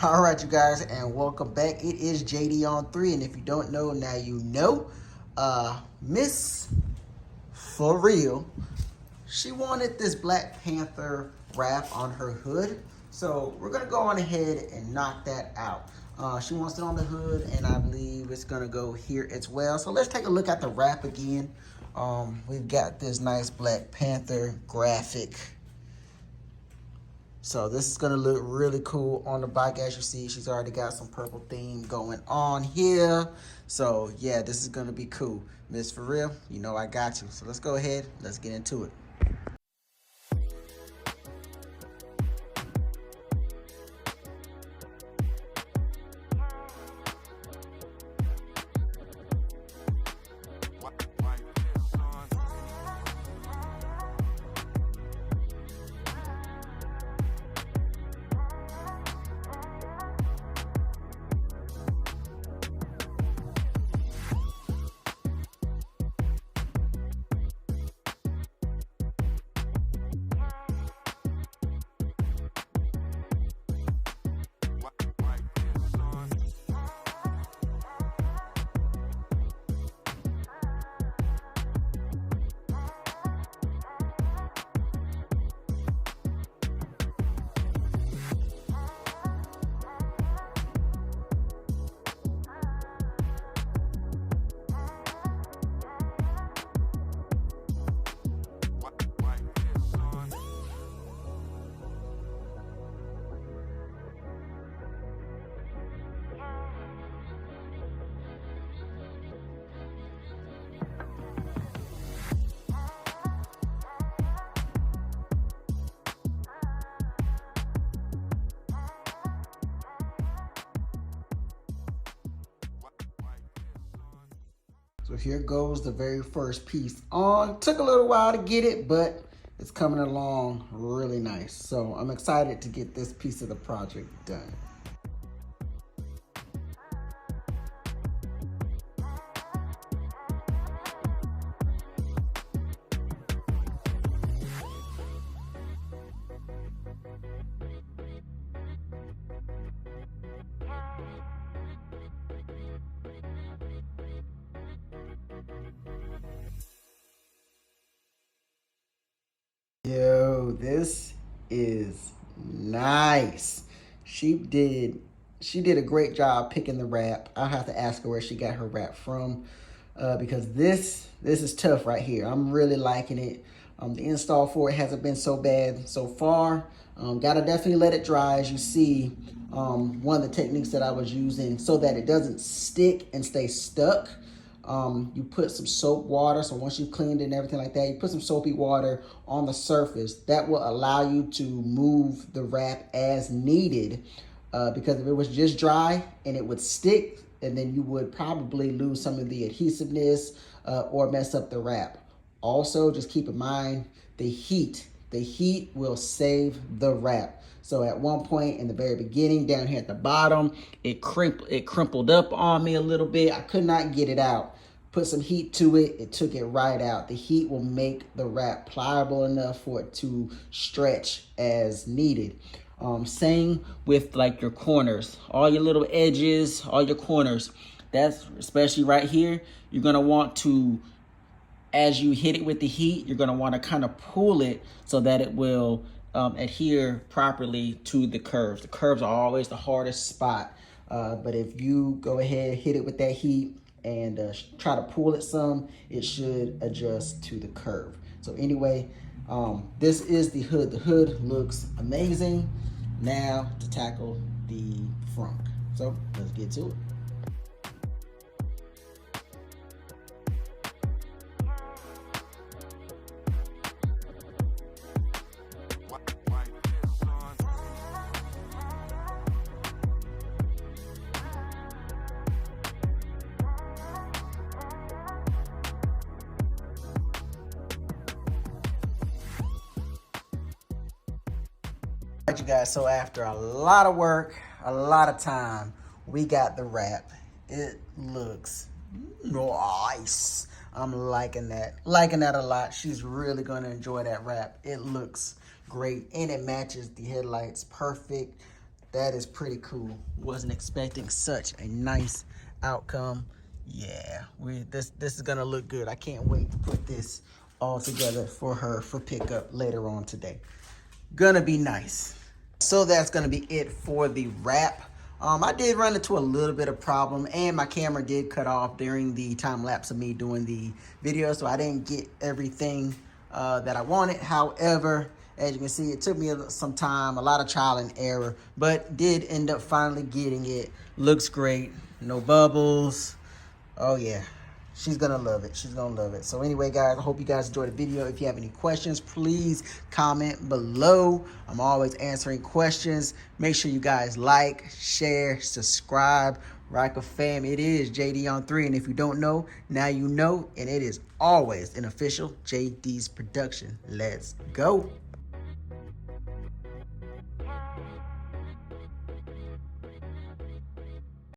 All right, you guys, and welcome back. It is JD on 3, and if you don't know, now you know. Miss For Real, she wanted this Black Panther wrap on her hood, so we're gonna go on ahead and knock that out. She wants it on the hood, and I believe it's gonna go here as well. So let's take a look at the wrap again. We've got this nice Black Panther graphic. So this is gonna look really cool on the bike. As you see, she's already got some purple theme going on here. So yeah, this is gonna be cool. Miss For Real, you know I got you. So let's go ahead, let's get into it. So here goes the very first piece on. Took a little while to get it, but it's coming along really nice. So I'm excited to get this piece of the project done. Yo, this is nice. She did she did a great job picking the wrap. I'll have to ask her where she got her wrap from, because this is tough right here. I'm really liking it. The install for it hasn't been so bad so far. Gotta definitely let it dry. As you see, one of the techniques that I was using so that it doesn't stick and stay stuck. You put some soap water, so once you've cleaned it and everything like that, you put some soapy water on the surface. That will allow you to move the wrap as needed, because if it was just dry and it would stick, and then you would probably lose some of the adhesiveness, or mess up the wrap. Also, just keep in mind the heat. The heat will save the wrap. So at one point in the very beginning, down here at the bottom, it crumpled up on me a little bit. I could not get it out. Put some heat to it, it took it right out. The heat will make the wrap pliable enough for it to stretch as needed. Same with like your corners, all your little edges, all your corners. That's especially right here. You're gonna want to, as you hit it with the heat, you're gonna wanna kind of pull it so that it will adhere properly to the curves. The curves are always the hardest spot. But if you go ahead, hit it with that heat and try to pull it some, it should adjust to the curve. So anyway, this is the hood. The hood looks amazing. Now to tackle the front. So let's get to it. Alright, you guys, so after a lot of work, a lot of time, we got the wrap. It looks nice. I'm liking that. Liking that a lot. She's really going to enjoy that wrap. It looks great, and it matches the headlights perfect. That is pretty cool. Wasn't expecting such a nice outcome. Yeah, this is gonna look good. I can't wait to put this all together for her for pickup later on today. Gonna be nice. So that's gonna be it for the wrap. I did run into a little bit of problem, and my camera did cut off during the time lapse of me doing the video, so I didn't get everything that I wanted. However, as you can see, it took me some time, a lot of trial and error, but did end up finally getting it. Looks great, no bubbles. Oh yeah, she's gonna love it. She's gonna love it. So anyway, guys, I hope you guys enjoyed the video. If you have any questions, please comment below. I'm always answering questions. Make sure you guys like, share, subscribe. Ryker fam, it is JD on 3. And if you don't know, now you know. And it is always an official JD's production. Let's go.